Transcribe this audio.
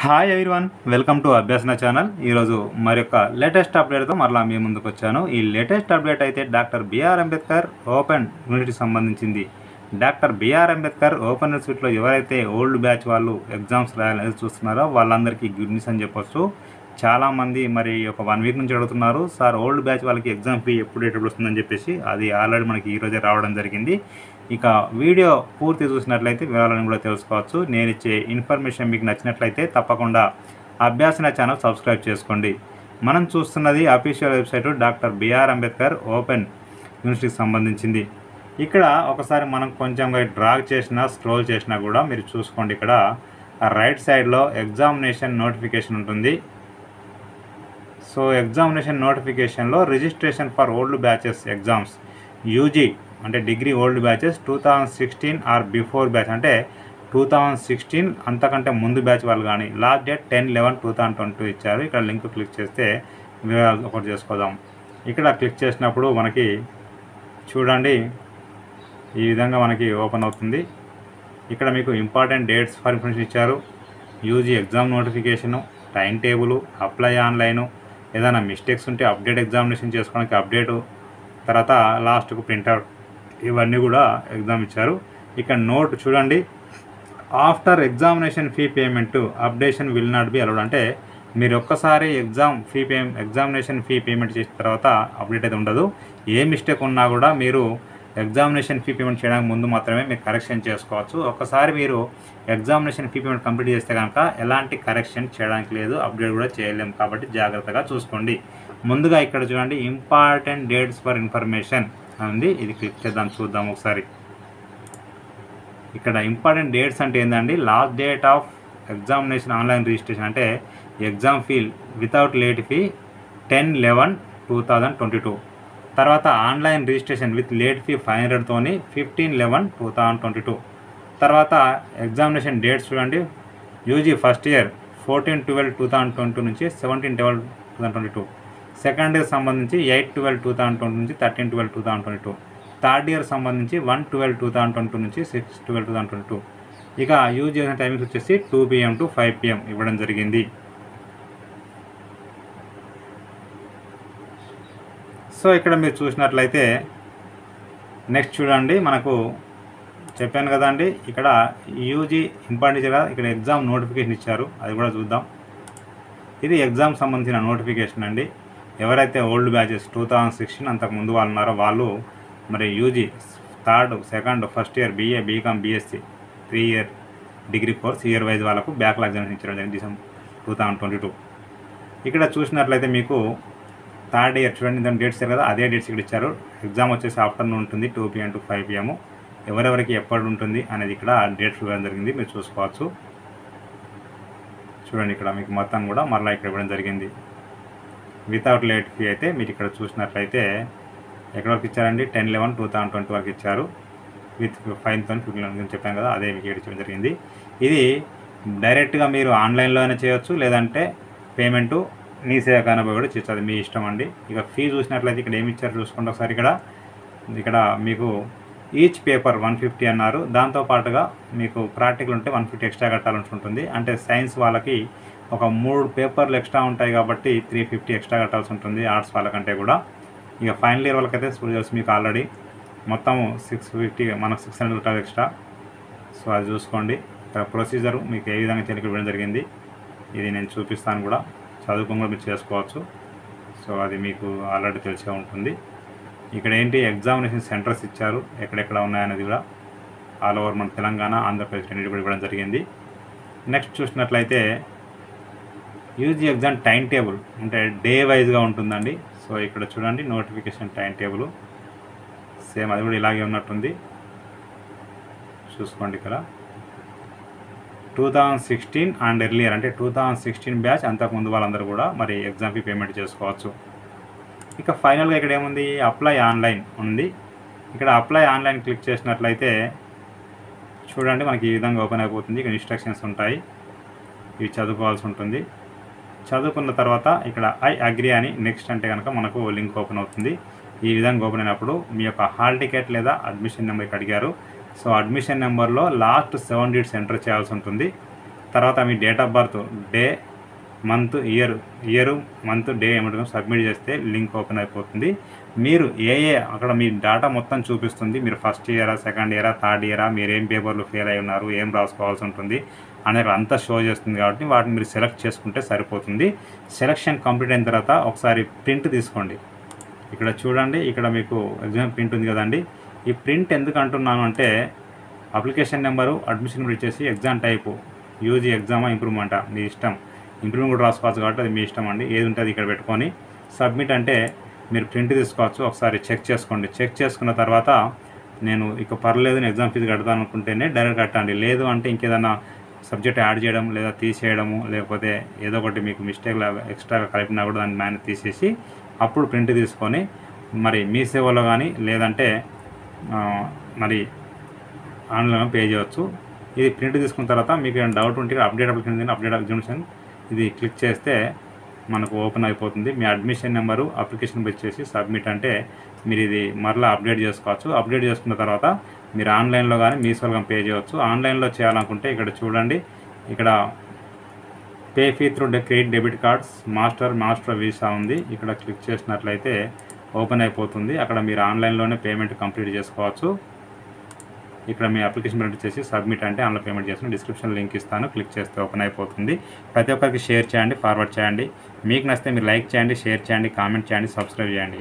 Hi everyone, welcome to Abhyasana channel. ఈరోజు మరొక latest అప్డేట్తో మరలా మీ ముందుకు వచ్చాను. ఈ లేటెస్ట్ అప్డేట్ అయితే డాక్టర్ బిఆర్ అంబేద్కర్ ఓపెన్ యూనివర్సిటీకి సంబంధించింది. డాక్టర్ బిఆర్ అంబేద్కర్ ఓపెన్ యూనివర్సిటీలో ఎవరైతే ఓల్డ్ బ్యాచ్ వాళ్ళు ఎగ్జామ్స్ రాయాలని చూస్తున్నారో వాళ్ళందరికీ గుడ్ న్యూస్ అని చెప్పొచ్చు. చాలామంది మరి ఒక 1 వీక్ నుంచి అడుగుతున్నారు, సార్ ఓల్డ్ బ్యాచ్ వాళ్ళకి ఎగ్జామ్ ఫీ ఎప్పుడు వస్తుందని చెప్పేసి. అది ఆల్రెడీ మనకి ఈరోజే రావడం జరిగింది. ఇక వీడియో పూర్తి చూసినట్లయితే వివరాలను కూడా తెలుసుకోవచ్చు. నేను ఇచ్చే ఇన్ఫర్మేషన్ మీకు నచ్చినట్లయితే తప్పకుండా అభ్యాసన ఛానల్ సబ్స్క్రైబ్ చేసుకోండి. మనం చూస్తున్నది official website doctor BR Ambedkar open యూనివర్సిటీకి సంబంధించింది. ఇక్కడ ఒకసారి మనం కొంచెం డ్రాగ్ చేసినా స్క్రోల్ చేసినా కూడా మీరు చూసుకోండి. ఇక్కడ రైట్ సైడ్లో ఎగ్జామినేషన్ నోటిఫికేషన్ ఉంటుంది. సో ఎగ్జామినేషన్ నోటిఫికేషన్లో registration for old batches exams UG అంటే degree old batches 2016 or before batch అంటే 2016 అంతకంటే ముందు బ్యాచ్ వాళ్ళు కానీ లాస్ట్ డేట్ 10/11/2022 ఇచ్చారు. ఇక్కడ లింక్ క్లిక్ చేస్తే వివరాలు ఒకటి చేసుకోదాం. ఇక్కడ క్లిక్ చేసినప్పుడు మనకి చూడండి ఈ విధంగా మనకి ఓపెన్ అవుతుంది. ఇక్కడ మీకు ఇంపార్టెంట్ డేట్స్ ఫర్ ఇన్ఫర్మేషన్ ఇచ్చారు. UG exam notification, time table, apply online, ఏదైనా మిస్టేక్స్ ఉంటే అప్డేట్ ఎగ్జామినేషన్ చేసుకోవడానికి అప్డేటు, తర్వాత లాస్ట్కు ప్రింట్అవుట్, ఇవన్నీ కూడా ఎగ్జామ్ ఇచ్చారు. ఇక్కడ నోట్ చూడండి, after examination fee payment updation will not be allowed. అంటే మీరు ఒక్కసారి ఎగ్జామినేషన్ ఫీ పేమెంట్ చేసిన తర్వాత అప్డేట్ అయితే ఉండదు. ఏ మిస్టేక్ ఉన్నా కూడా మీరు ఎగ్జామినేషన్ ఫీ పేమెంట్ చేయడానికి ముందు మాత్రమే మీరు కరెక్షన్ చేసుకోవచ్చు. ఒక్కసారి మీరు ఎగ్జామినేషన్ ఫీ పేమెంట్ కంప్లీట్ చేస్తే కనుక ఎలాంటి కరెక్షన్ చేయడానికి లేదు, అప్డేట్ కూడా చేయలేము. కాబట్టి జాగ్రత్తగా చూసుకోండి. ముందుగా ఇక్కడ చూడండి ఇంపార్టెంట్ డేట్స్ ఫర్ ఇన్ఫర్మేషన్ ఉంది. ఇది క్లిక్ చేద్దాం, చూద్దాం ఒకసారి. ఇక్కడ ఇంపార్టెంట్ డేట్స్ అంటే ఏంటండి, last date of examination online registration అంటే exam fee without late fee 10/11/2022. తర్వాత online registration with late fee 500తోని 15/11/2022. తర్వాత ఎగ్జామినేషన్ డేట్స్ చూడండి, యూజీ ఫస్ట్ ఇయర్ 14/12/2022 నుంచి 17/12/2022. సెకండ్ ఇయర్ సంబంధించి 8/12/2022 నుంచి 13/12/2022. థర్డ్ ఇయర్ సంబంధించి 1/12/2022 నుంచి 6/12/2022. ఇక యూజ్ చేసిన టైమింగ్స్ వచ్చేసి 2 PM to 5 PM ఇవ్వడం జరిగింది. సో ఇక్కడ మీరు చూసినట్లయితే నెక్స్ట్ చూడండి, మనకు చెప్పాను కదండి ఇక్కడ యూజీ ఇంపార్టెంట్ కదా, ఇక్కడ ఎగ్జామ్ నోటిఫికేషన్ ఇచ్చారు, అది కూడా చూద్దాం. ఇది ఎగ్జామ్ సంబంధించిన నోటిఫికేషన్ అండి. ఎవరైతే ఓల్డ్ బ్యాచెస్ 2016 అంతకుముందు వాళ్ళు ఉన్నారో వాళ్ళు మరి UG third, second, first year BA, BCom, BSc 3 year degree course year wise వాళ్ళకు బ్యాక్లాగ్ ఎగ్జామినేషన్ ఇచ్చడం జరిగింది December 2022. ఇక్కడ చూసినట్లయితే మీకు థర్డ్ ఇయర్ చూడండి, దాని డేట్స్ కదా, అదే డేట్స్ ఇక్కడ ఇచ్చారు. ఎగ్జామ్ వచ్చేసి ఆఫ్టర్నూన్ ఉంటుంది 2 PM to 5 PM. ఎవరెవరికి ఎప్పుడు ఉంటుంది అనేది ఇక్కడ డేట్స్ ఇవ్వడం జరిగింది, మీరు చూసుకోవచ్చు. చూడండి ఇక్కడ మీకు మొత్తం కూడా మరలా ఇక్కడ ఇవ్వడం జరిగింది. వితౌట్ లేట్ ఫీ అయితే మీరు ఇక్కడ చూసినట్లయితే ఎక్కడ వరకు ఇచ్చారండి, 10/11/2020 వరకు ఇచ్చారు. విత్ 5తో 15 చెప్పాను కదా, అదే మీకు ఇవ్వడం జరిగింది. ఇది డైరెక్ట్గా మీరు ఆన్లైన్లో అయినా చేయొచ్చు, లేదంటే పేమెంటు మీ సేవ కానబోయి కూడా చేయొచ్చు, అది మీ ఇష్టం అండి. ఇక ఫీ చూసినట్లయితే ఇక్కడ ఏమి ఇచ్చారు చూసుకోండి ఒకసారి. ఇక్కడ మీకు ఈచ్ పేపర్ 150 అన్నారు. దాంతోపాటుగా మీకు ప్రాక్టికల్ ఉంటే 150 ఎక్స్ట్రా కట్టాల్సి ఉంటుంది. అంటే సైన్స్ వాళ్ళకి ఒక 3 పేపర్లు ఎక్స్ట్రా ఉంటాయి కాబట్టి 350 ఎక్స్ట్రా కట్టాల్సి ఉంటుంది, ఆర్ట్స్ వాళ్ళకంటే కూడా. ఇక ఫైనల్ ఇయర్ వాళ్ళకైతే స్టూడెంట్స్ మీకు ఆల్రెడీ మొత్తం 650, మనకు 600 కట్టాలి ఎక్స్ట్రా. సో అది చూసుకోండి. ఇక్కడ ప్రొసీజర్ మీకు ఏ విధంగా ఇవ్వడం జరిగింది, ఇది నేను చూపిస్తాను కూడా, చదువుకొని కూడా మీరు చేసుకోవచ్చు. సో అది మీకు ఆల్రెడీ తెలిసే ఉంటుంది. ఇక్కడ ఏంటి ఎగ్జామినేషన్ సెంటర్స్ ఇచ్చారు, ఎక్కడెక్కడ ఉన్నాయనేది కూడా ఆల్ ఓవర్ మన తెలంగాణ, ఆంధ్రప్రదేశ్ అనేది కూడా ఇవ్వడం జరిగింది. నెక్స్ట్ చూసినట్లయితే యూజీ ఎగ్జామ్ టైం టేబుల్ అంటే డే వైజ్గా ఉంటుందండి. సో ఇక్కడ చూడండి నోటిఫికేషన్ టైం టేబుల్ సేమ్ అది కూడా ఇలాగే ఉన్నట్టుంది, చూసుకోండి. ఇక్కడ 2016 అండ్ ఎర్లియర్ అంటే 2016 బ్యాచ్ అంతకుముందు వాళ్ళందరూ కూడా మరి ఎగ్జామ్ ఫీ పేమెంట్ చేసుకోవచ్చు. ఇక ఫైనల్గా ఇక్కడ ఏముంది, అప్లై ఆన్లైన్ ఉంది. ఇక్కడ అప్లై ఆన్లైన్ క్లిక్ చేసినట్లయితే చూడండి మనకి ఈ విధంగా ఓపెన్ అయిపోతుంది. ఇక్కడ ఇన్స్ట్రక్షన్స్ ఉంటాయి, ఇవి చదువుకోవాల్సి ఉంటుంది. చదువుకున్న తర్వాత ఇక్కడ ఐ అగ్రీ అని నెక్స్ట్ అంటే కనుక మనకు లింక్ ఓపెన్ అవుతుంది. ఈ విధంగా ఓపెన్ అయినప్పుడు మీ యొక్క హాల్ టికెట్ లేదా అడ్మిషన్ నెంబర్కి అడిగారు. సో అడ్మిషన్ నెంబర్లో లాస్ట్ 7 digits ఎంటర్ చేయాల్సి ఉంటుంది. తర్వాత మీ date of birth, day, month, year, month, day ఏమంటారు సబ్మిట్ చేస్తే లింక్ ఓపెన్ అయిపోతుంది. మీరు అక్కడ మీ డేటా మొత్తం చూపిస్తుంది. మీరు ఫస్ట్ ఇయరా, సెకండ్ ఇయరా, థర్డ్ ఇయరా, మీరు ఏం పేపర్లు ఫెయిల్ అయి ఉన్నారు, ఏం రాసుకోవాల్సి ఉంటుంది అనేది అంతా షో చేస్తుంది. కాబట్టి వాటిని మీరు సెలెక్ట్ చేసుకుంటే సరిపోతుంది. సెలెక్షన్ కంప్లీట్ అయిన తర్వాత ఒకసారి ప్రింట్ తీసుకోండి. ఇక్కడ చూడండి, ఇక్కడ మీకు ఎగ్జామ్ ప్రింట్ ఉంది కదండి. ఈ ప్రింట్ ఎందుకు అంటున్నాను అంటే అప్లికేషన్ నెంబరు, అడ్మిషన్ ఇచ్చేసి ఎగ్జామ్ టైపు యూజీ ఎగ్జామా ఇంప్రూవ్మెంటా మీ ఇష్టం. ఇంప్రూవ్మెంట్ కూడా రాసుకోవచ్చు కాబట్టి అది మీ ఇష్టం అండి. ఏది ఉంటుంది ఇక్కడ పెట్టుకొని సబ్మిట్ అంటే మీరు ప్రింట్ తీసుకోవచ్చు. ఒకసారి చెక్ చేసుకోండి. చెక్ చేసుకున్న తర్వాత నేను ఇక పర్లేదు నేను ఎగ్జామ్ ఫీజు కడతాను అనుకుంటేనే డైరెక్ట్ కట్టండి. లేదు అంటే ఇంకేదైనా సబ్జెక్ట్ యాడ్ చేయడం లేదా తీసేయడము, లేకపోతే ఏదో ఒకటి మీకు మిస్టేక్లో ఎక్స్ట్రాగా కలిపినా కూడా దాన్ని మ్యాన్ తీసేసి అప్పుడు ప్రింట్ తీసుకొని మరి మీ సేవలో కానీ లేదంటే మరి ఆన్లైన్లో పే చేయవచ్చు. ఇది ప్రింట్ తీసుకున్న తర్వాత మీకు ఏమైనా డౌట్ ఉంటే అప్డేట్ అప్లికేషన్, అప్డేట్ ఎగ్జామినేషన్ ఇది క్లిక్ చేస్తే మనకు ఓపెన్ అయిపోతుంది. మీ అడ్మిషన్ నెంబరు, అప్లికేషన్ వచ్చేసి సబ్మిట్ అంటే మీరు ఇది మరలా అప్డేట్ చేసుకోవచ్చు. అప్డేట్ చేసుకున్న తర్వాత మీరు ఆన్లైన్లో కానీ మీసేవలో కానీ పే చేయవచ్చు. ఆన్లైన్లో చేయాలనుకుంటే ఇక్కడ చూడండి, ఇక్కడ pay fee through credit debit cards, master visa ఉంది. ఇక్కడ క్లిక్ చేసినట్లయితే ఓపెన్ అయిపోతుంది. అక్కడ మీరు ఆన్లైన్లోనే పేమెంట్ కంప్లీట్ చేసుకోవచ్చు. ఇక్కడ మీ అప్లికేషన్ ప్రింట్ చేసి సబ్మిట్ అంటే ఆన్లైన్ పేమెంట్ చేసిన డిస్క్రిప్షన్ లింక్ ఇస్తాను. క్లిక్ చేస్తే ఓపెన్ అయిపోతుంది. ప్రతి ఒక్కరికి షేర్ చేయండి, ఫార్వర్డ్ చేయండి. మీకు నచ్చితే మీరు లైక్ చేయండి, షేర్ చేయండి, కామెంట్ చేయండి, సబ్స్క్రైబ్ చేయండి.